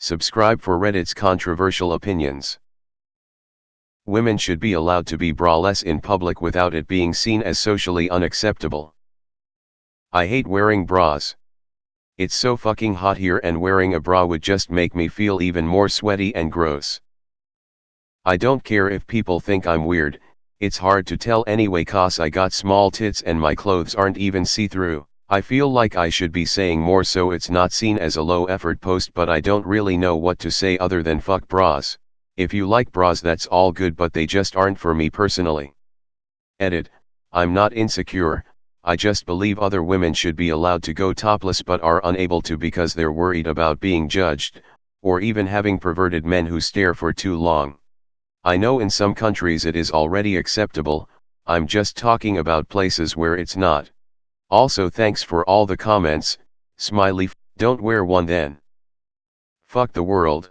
Subscribe for Reddit's controversial opinions. Women should be allowed to be braless in public without it being seen as socially unacceptable. I hate wearing bras. It's so fucking hot here and wearing a bra would just make me feel even more sweaty and gross. I don't care if people think I'm weird, it's hard to tell anyway cause I got small tits and my clothes aren't even see-through. I feel like I should be saying more so it's not seen as a low-effort post, but I don't really know what to say other than fuck bras. If you like bras that's all good, but they just aren't for me personally. Edit, I'm not insecure, I just believe other women should be allowed to go topless but are unable to because they're worried about being judged, or even having perverted men who stare for too long. I know in some countries it is already acceptable, I'm just talking about places where it's not. Also thanks for all the comments, smiley, don't wear one then. Fuck the world.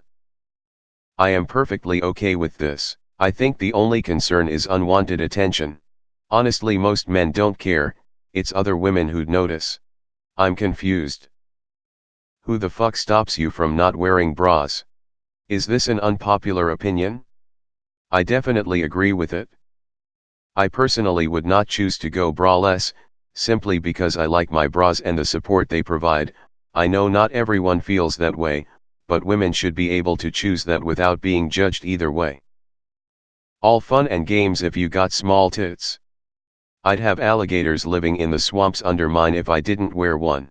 I am perfectly okay with this. I think the only concern is unwanted attention. Honestly, most men don't care, it's other women who'd notice. I'm confused. Who the fuck stops you from not wearing bras? Is this an unpopular opinion? I definitely agree with it. I personally would not choose to go braless, simply because I like my bras and the support they provide. I know not everyone feels that way, but women should be able to choose that without being judged either way. All fun and games if you got small tits. I'd have alligators living in the swamps under mine if I didn't wear one.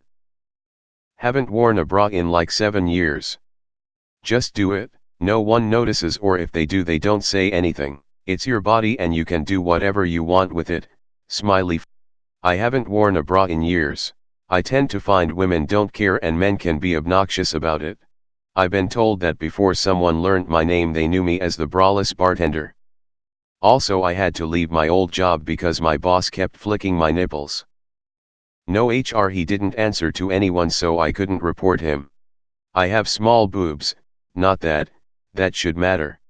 Haven't worn a bra in like 7 years. Just do it, no one notices, or if they do they don't say anything. It's your body and you can do whatever you want with it, smiley. I haven't worn a bra in years. I tend to find women don't care and men can be obnoxious about it. I've been told that before someone learned my name they knew me as the braless bartender. Also, I had to leave my old job because my boss kept flicking my nipples. No HR, he didn't answer to anyone, so I couldn't report him. I have small boobs, not that should matter.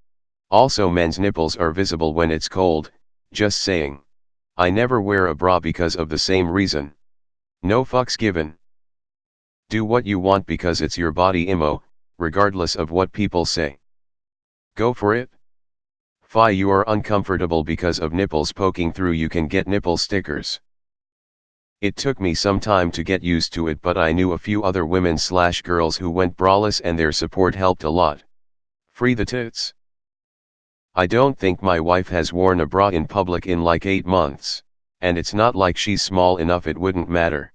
Also, men's nipples are visible when it's cold, just saying. I never wear a bra because of the same reason. No fucks given. Do what you want because it's your body, regardless of what people say. Go for it. Fi, you are uncomfortable because of nipples poking through, you can get nipple stickers. It took me some time to get used to it, but I knew a few other women/girls who went braless and their support helped a lot. Free the tits. I don't think my wife has worn a bra in public in like 8 months, and it's not like she's small enough it wouldn't matter.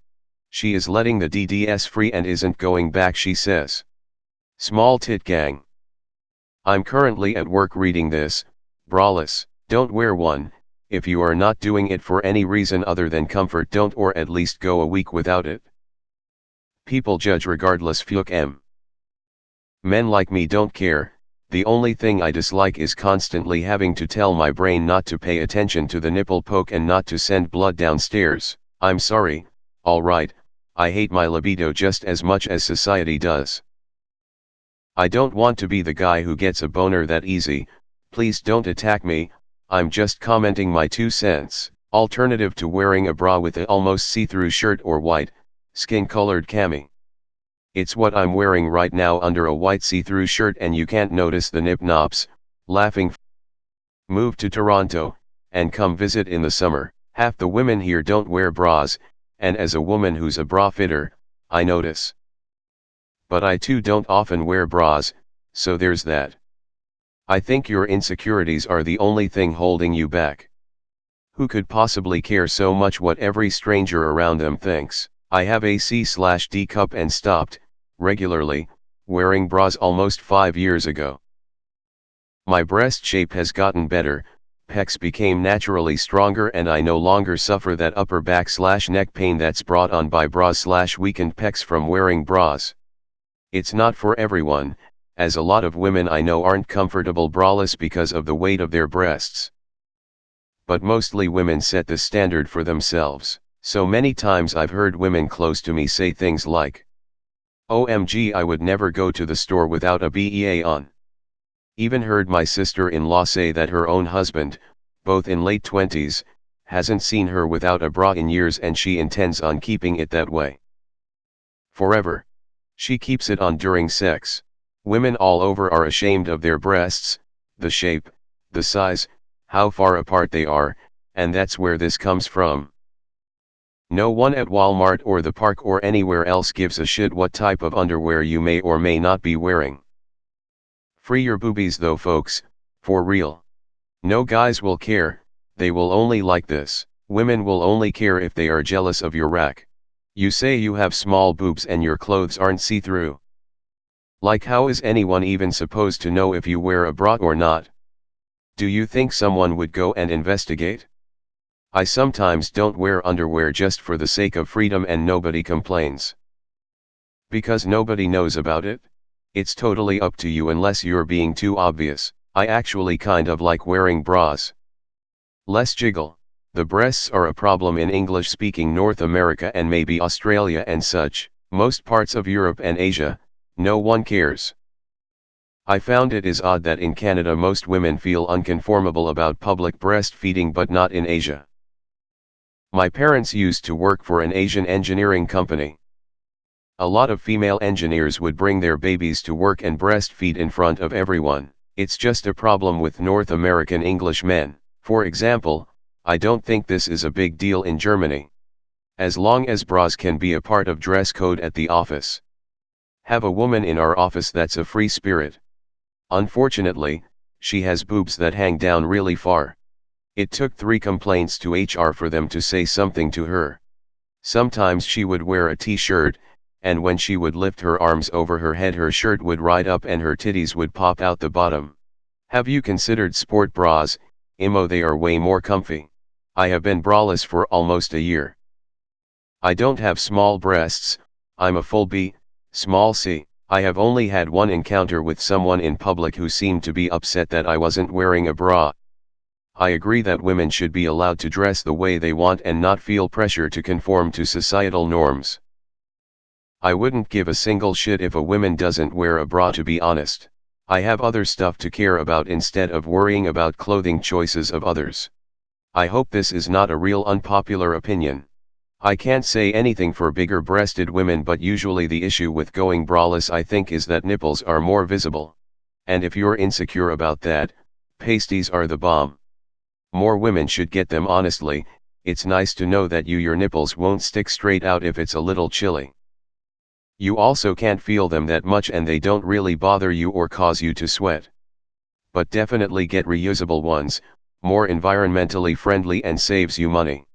She is letting the DDS free and isn't going back, she says. Small tit gang. I'm currently at work reading this. Braless, don't wear one. If you are not doing it for any reason other than comfort, don't, or at least go a week without it. People judge regardless. Fuck em. Men like me don't care. The only thing I dislike is constantly having to tell my brain not to pay attention to the nipple poke and not to send blood downstairs. I'm sorry, alright, I hate my libido just as much as society does. I don't want to be the guy who gets a boner that easy, please don't attack me, I'm just commenting my 2 cents. Alternative to wearing a bra with a almost see-through shirt or white, skin-colored cami. It's what I'm wearing right now under a white see-through shirt and you can't notice the nip-nops, laughing. Move to Toronto, and come visit in the summer. Half the women here don't wear bras, and as a woman who's a bra fitter, I notice. But I too don't often wear bras, so there's that. I think your insecurities are the only thing holding you back. Who could possibly care so much what every stranger around them thinks? I have a C/D cup and stopped, regularly, wearing bras almost 5 years ago. My breast shape has gotten better, pecs became naturally stronger, and I no longer suffer that upper back/neck pain that's brought on by bras/weakened pecs from wearing bras. It's not for everyone, as a lot of women I know aren't comfortable braless because of the weight of their breasts. But mostly women set the standard for themselves. So many times I've heard women close to me say things like, "OMG, I would never go to the store without a BEA on." Even heard my sister-in-law say that her own husband, both in late 20s, hasn't seen her without a bra in years and she intends on keeping it that way forever. She keeps it on during sex. Women all over are ashamed of their breasts, the shape, the size, how far apart they are, and that's where this comes from. No one at Walmart or the park or anywhere else gives a shit what type of underwear you may or may not be wearing. Free your boobies though folks, for real. No guys will care, they will only like this. Women will only care if they are jealous of your rack. You say you have small boobs and your clothes aren't see-through. Like how is anyone even supposed to know if you wear a bra or not? Do you think someone would go and investigate? I sometimes don't wear underwear just for the sake of freedom and nobody complains. Because nobody knows about it? It's totally up to you unless you're being too obvious. I actually kind of like wearing bras. Less jiggle. The breasts are a problem in English-speaking North America and maybe Australia and such. Most parts of Europe and Asia, no one cares. I found it is odd that in Canada most women feel unconformable about public breastfeeding but not in Asia. My parents used to work for an Asian engineering company. A lot of female engineers would bring their babies to work and breastfeed in front of everyone. It's just a problem with North American English men. For example, I don't think this is a big deal in Germany. As long as bras can be a part of dress code at the office. Have a woman in our office that's a free spirit. Unfortunately, she has boobs that hang down really far. It took 3 complaints to HR for them to say something to her. Sometimes she would wear a t-shirt, and when she would lift her arms over her head her shirt would ride up and her titties would pop out the bottom. Have you considered sport bras? They are way more comfy. I have been braless for almost a year. I don't have small breasts, I'm a full B, small C. I have only had one encounter with someone in public who seemed to be upset that I wasn't wearing a bra. I agree that women should be allowed to dress the way they want and not feel pressure to conform to societal norms. I wouldn't give a single shit if a woman doesn't wear a bra, to be honest. I have other stuff to care about instead of worrying about clothing choices of others. I hope this is not a real unpopular opinion. I can't say anything for bigger-breasted women, but usually the issue with going braless I think is that nipples are more visible. And if you're insecure about that, pasties are the bomb. More women should get them honestly. It's nice to know that your nipples won't stick straight out if it's a little chilly. You also can't feel them that much and they don't really bother you or cause you to sweat. But definitely get reusable ones, more environmentally friendly and saves you money.